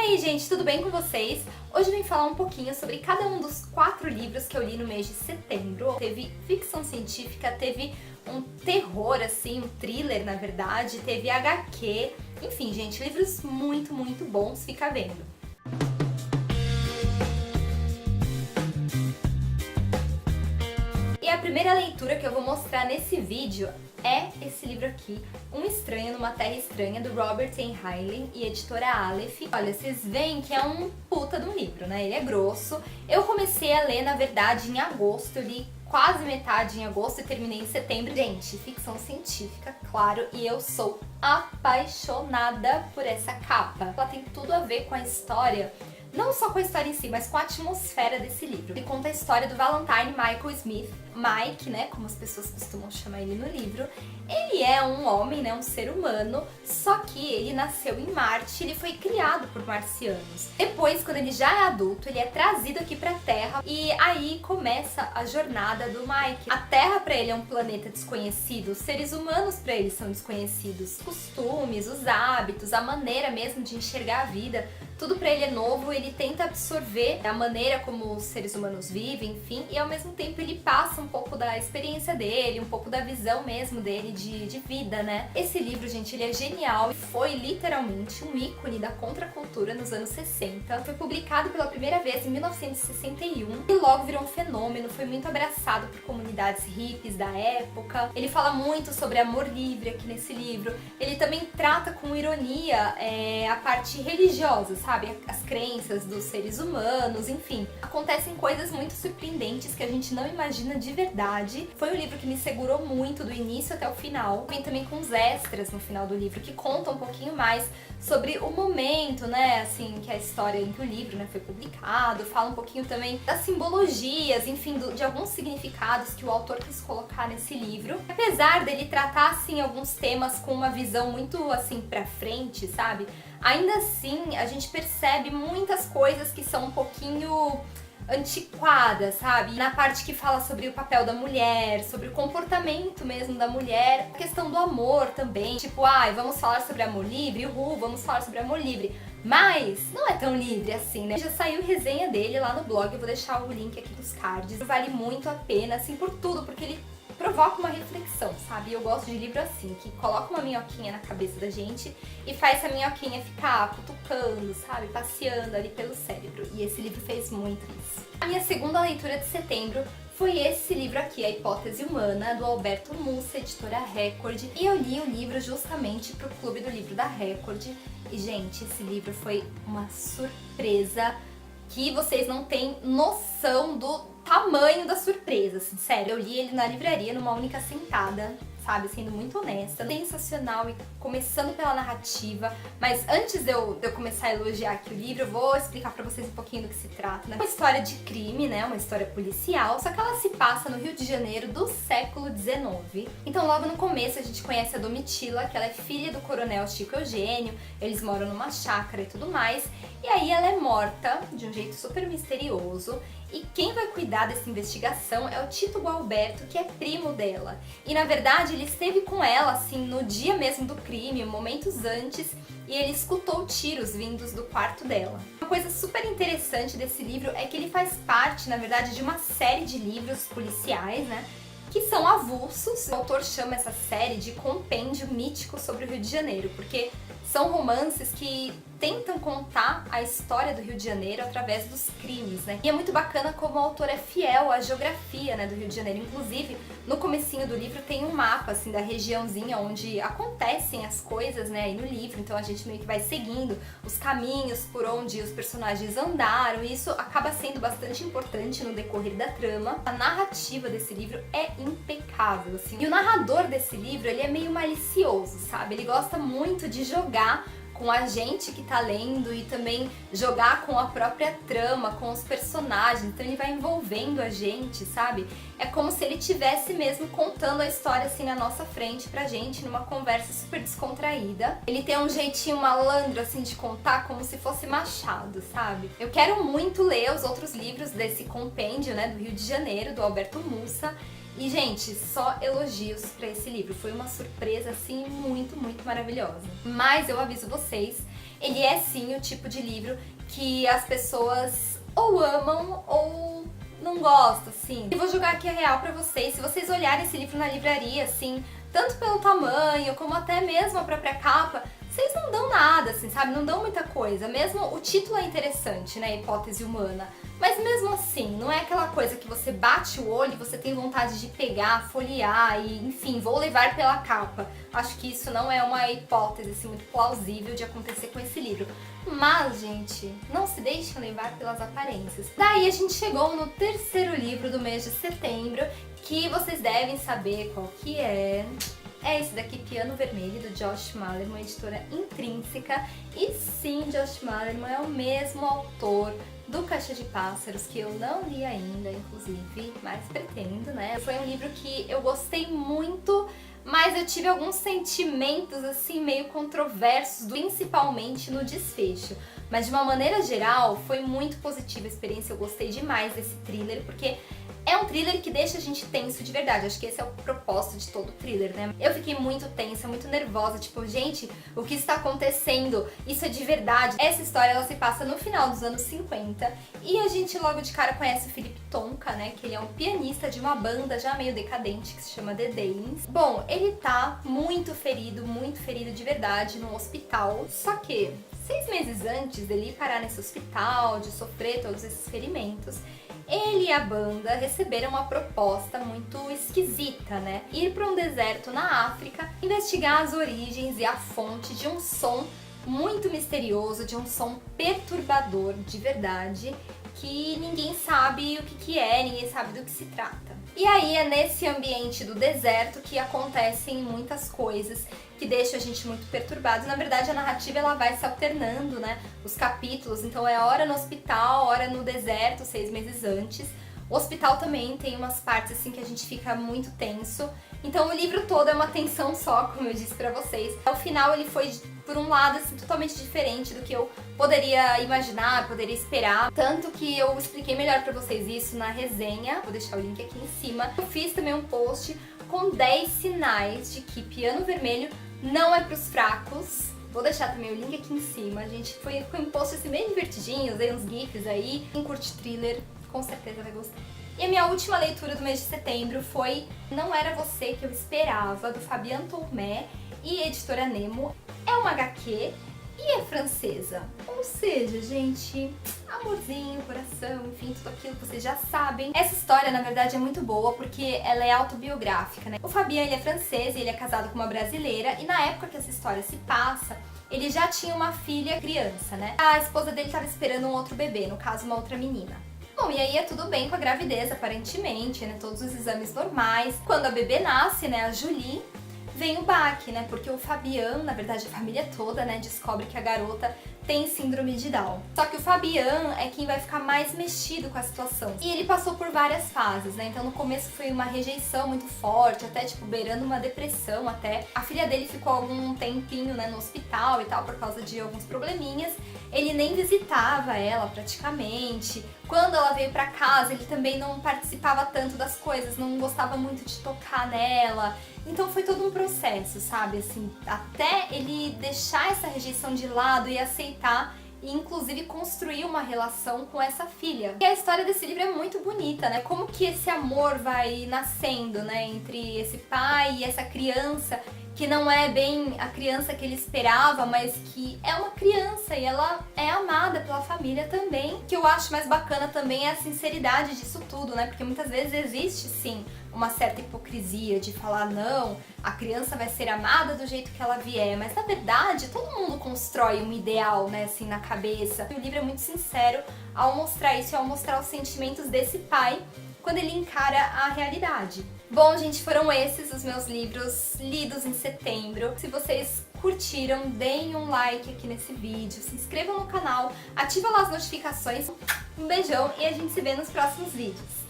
aí, gente, tudo bem com vocês? Hoje eu vim falar um pouquinho sobre cada um dos 4 livros que eu li no mês de setembro. Teve ficção científica, teve um terror, assim, um thriller, na verdade, teve HQ, enfim, gente, livros muito, muito bons, fica vendo. E a primeira leitura que eu vou mostrar nesse vídeo é esse livro aqui, Um Estranho numa Terra Estranha, do Robert A. Heinlein e editora Aleph. Olha, vocês veem que é um puta de um livro, né? Ele é grosso. Eu comecei a ler, na verdade, em agosto. Eu li quase metade em agosto e terminei em setembro. Gente, ficção científica, claro, e eu sou apaixonada por essa capa. Ela tem tudo a ver com a história, não só com a história em si, mas com a atmosfera desse livro. Ele conta a história do Valentine Michael Smith, Mike, né, como as pessoas costumam chamar ele no livro. Ele é um homem, né, um ser humano, só que ele nasceu em Marte, ele foi criado por marcianos. Depois, quando ele já é adulto, ele é trazido aqui pra Terra e aí começa a jornada do Mike. A Terra pra ele é um planeta desconhecido, os seres humanos pra ele são desconhecidos. Os costumes, os hábitos, a maneira mesmo de enxergar a vida, tudo pra ele é novo, ele tenta absorver a maneira como os seres humanos vivem, enfim, e ao mesmo tempo ele passa um pouco da experiência dele, um pouco da visão mesmo dele de vida, né? Esse livro, gente, ele é genial e foi literalmente um ícone da contracultura nos anos 60. Foi publicado pela primeira vez em 1961 e logo virou um fenômeno, foi muito abraçado por comunidades hippies da época. Ele fala muito sobre amor livre aqui nesse livro. Ele também trata com ironia a parte religiosa, sabe? As crenças dos seres humanos, enfim. Acontecem coisas muito surpreendentes que a gente não imagina de verdade. Foi um livro que me segurou muito do início até o final. Vem também com os extras no final do livro que contam um pouquinho mais sobre o momento, né, assim, que a história em que o livro, né, foi publicado. Fala um pouquinho também das simbologias, enfim, de alguns significados que o autor quis colocar nesse livro. Apesar dele tratar, assim, alguns temas com uma visão muito, assim, pra frente, sabe? Ainda assim, a gente percebe muitas coisas que são um pouquinho antiquada, sabe? Na parte que fala sobre o papel da mulher, sobre o comportamento mesmo da mulher, a questão do amor também, tipo, vamos falar sobre amor livre, vamos falar sobre amor livre. Mas não é tão livre assim, né? Já saiu resenha dele lá no blog, eu vou deixar o link aqui nos cards. Vale muito a pena, assim, por tudo, porque ele provoca uma reflexão, sabe? Eu gosto de livro assim, que coloca uma minhoquinha na cabeça da gente e faz essa minhoquinha ficar cutucando, sabe? Passeando ali pelo cérebro. E esse livro fez muito isso. A minha segunda leitura de setembro foi esse livro aqui, A Hipótese Humana, do Alberto Mussa, editora Record. E eu li o livro justamente pro Clube do Livro da Record. E, gente, esse livro foi uma surpresa que vocês não têm noção do tamanho da surpresa, assim, sério. Eu li ele na livraria numa única sentada, sabe, sendo muito honesta. Sensacional e começando pela narrativa, mas antes de eu começar a elogiar aqui o livro, eu vou explicar pra vocês um pouquinho do que se trata, né? Uma história de crime, né, uma história policial, só que ela se passa no Rio de Janeiro do século XIX. Então logo no começo a gente conhece a Domitila, que ela é filha do coronel Chico Eugênio, eles moram numa chácara e tudo mais, e aí ela é morta de um jeito super misterioso. E quem vai cuidar dessa investigação é o Tito Gualberto, que é primo dela. E na verdade ele esteve com ela, assim, no dia mesmo do crime, momentos antes, e ele escutou tiros vindos do quarto dela. Uma coisa super interessante desse livro é que ele faz parte, na verdade, de uma série de livros policiais, né? Que são avulsos. O autor chama essa série de compêndio mítico sobre o Rio de Janeiro, porque são romances que tentam contar a história do Rio de Janeiro através dos crimes, né? E é muito bacana como o autor é fiel à geografia, né, do Rio de Janeiro. Inclusive, no comecinho do livro tem um mapa, assim, da regiãozinha onde acontecem as coisas, né, aí no livro. Então a gente meio que vai seguindo os caminhos por onde os personagens andaram, e isso acaba sendo bastante importante no decorrer da trama. A narrativa desse livro é impecável, assim. E o narrador desse livro, ele é meio malicioso, sabe? Ele gosta muito de jogar com a gente que tá lendo e também jogar com a própria trama, com os personagens, então ele vai envolvendo a gente, sabe? É como se ele tivesse mesmo contando a história assim na nossa frente pra gente, numa conversa super descontraída. Ele tem um jeitinho malandro assim de contar, como se fosse Machado, sabe? Eu quero muito ler os outros livros desse compêndio, né, do Rio de Janeiro, do Alberto Mussa. E, gente, só elogios pra esse livro. Foi uma surpresa, assim, muito, muito maravilhosa. Mas eu aviso vocês, ele é sim o tipo de livro que as pessoas ou amam ou não gostam, assim. Eu vou jogar aqui a real pra vocês. Se vocês olharem esse livro na livraria, assim, tanto pelo tamanho como até mesmo a própria capa, vocês não dão nada, assim, sabe? Não dão muita coisa. Mesmo o título é interessante, né? Hipótese humana. Mas mesmo assim, não é aquela coisa que você bate o olho e você tem vontade de pegar, folhear e, enfim, vou levar pela capa. Acho que isso não é uma hipótese, assim, muito plausível de acontecer com esse livro. Mas, gente, não se deixem levar pelas aparências. Daí a gente chegou no terceiro livro do mês de setembro, que vocês devem saber qual que é. É esse daqui, Piano Vermelho, do Josh Malerman, editora Intrínseca. E sim, Josh Malerman é o mesmo autor do Caixa de Pássaros, que eu não li ainda, inclusive, mas pretendo, né? Foi um livro que eu gostei muito, mas eu tive alguns sentimentos, assim, meio controversos, principalmente no desfecho. Mas de uma maneira geral, foi muito positiva a experiência, eu gostei demais desse thriller, porque é um thriller que deixa a gente tenso de verdade. Acho que esse é o propósito de todo thriller, né? Eu fiquei muito tensa, muito nervosa, tipo, gente, o que está acontecendo? Isso é de verdade. Essa história, ela se passa no final dos anos 50 e a gente logo de cara conhece o Philip Tonka, né? Que ele é um pianista de uma banda já meio decadente que se chama The Danes. Bom, ele tá muito ferido de verdade no hospital, só que 6 meses antes dele ir parar nesse hospital, de sofrer todos esses ferimentos, ele e a banda receberam uma proposta muito esquisita, né? Ir para um deserto na África, investigar as origens e a fonte de um som muito misterioso, de um som perturbador de verdade, que ninguém sabe o que é, ninguém sabe do que se trata. E aí é nesse ambiente do deserto que acontecem muitas coisas que deixam a gente muito perturbado. Na verdade, a narrativa ela vai se alternando, né? Os capítulos, então é hora no hospital, hora no deserto, 6 meses antes. O hospital também tem umas partes assim que a gente fica muito tenso. Então o livro todo é uma tensão só, como eu disse pra vocês. Ao final ele foi, por um lado, assim, totalmente diferente do que eu poderia imaginar, poderia esperar. Tanto que eu expliquei melhor pra vocês isso na resenha, vou deixar o link aqui em cima. Eu fiz também um post com 10 sinais de que Piano Vermelho não é pros fracos. Vou deixar também o link aqui em cima. Gente, foi um post assim bem divertidinho, usei uns gifs aí. Quem curte thriller, com certeza vai gostar. E a minha última leitura do mês de setembro foi Não Era Você Que Eu Esperava, do Fabien Tourmé e editora Nemo. É uma HQ e é francesa. Ou seja, gente, amorzinho, coração, enfim, tudo aquilo que vocês já sabem. Essa história, na verdade, é muito boa porque ela é autobiográfica, né? O Fabien, ele é francês e ele é casado com uma brasileira, e na época que essa história se passa, ele já tinha uma filha criança, né? A esposa dele estava esperando um outro bebê, no caso, uma outra menina. Bom, e aí é tudo bem com a gravidez, aparentemente, né? Todos os exames normais. Quando a bebê nasce, né, a Julie, vem o baque, né? Porque o Fabien, na verdade a família toda, né, descobre que a garota tem síndrome de Down. Só que o Fabien é quem vai ficar mais mexido com a situação. E ele passou por várias fases, né? Então no começo foi uma rejeição muito forte, até tipo beirando uma depressão até. A filha dele ficou algum tempinho, né, no hospital e tal por causa de alguns probleminhas. Ele nem visitava ela praticamente. Quando ela veio pra casa, ele também não participava tanto das coisas, não gostava muito de tocar nela. Então foi todo um processo, sabe? Assim, até ele deixar essa rejeição de lado e aceitar e inclusive construir uma relação com essa filha. E a história desse livro é muito bonita, né? Como que esse amor vai nascendo, né? Entre esse pai e essa criança, que não é bem a criança que ele esperava, mas que é uma criança e ela é amada pela família também. O que eu acho mais bacana também é a sinceridade disso tudo, né? Porque muitas vezes existe, sim, uma certa hipocrisia de falar, não, a criança vai ser amada do jeito que ela vier, mas na verdade todo mundo constrói um ideal, né, assim, na cabeça. E o livro é muito sincero ao mostrar isso, ao mostrar os sentimentos desse pai quando ele encara a realidade. Bom, gente, foram esses os meus livros lidos em setembro. Se vocês curtiram, deem um like aqui nesse vídeo, se inscrevam no canal, ativa lá as notificações. Um beijão e a gente se vê nos próximos vídeos.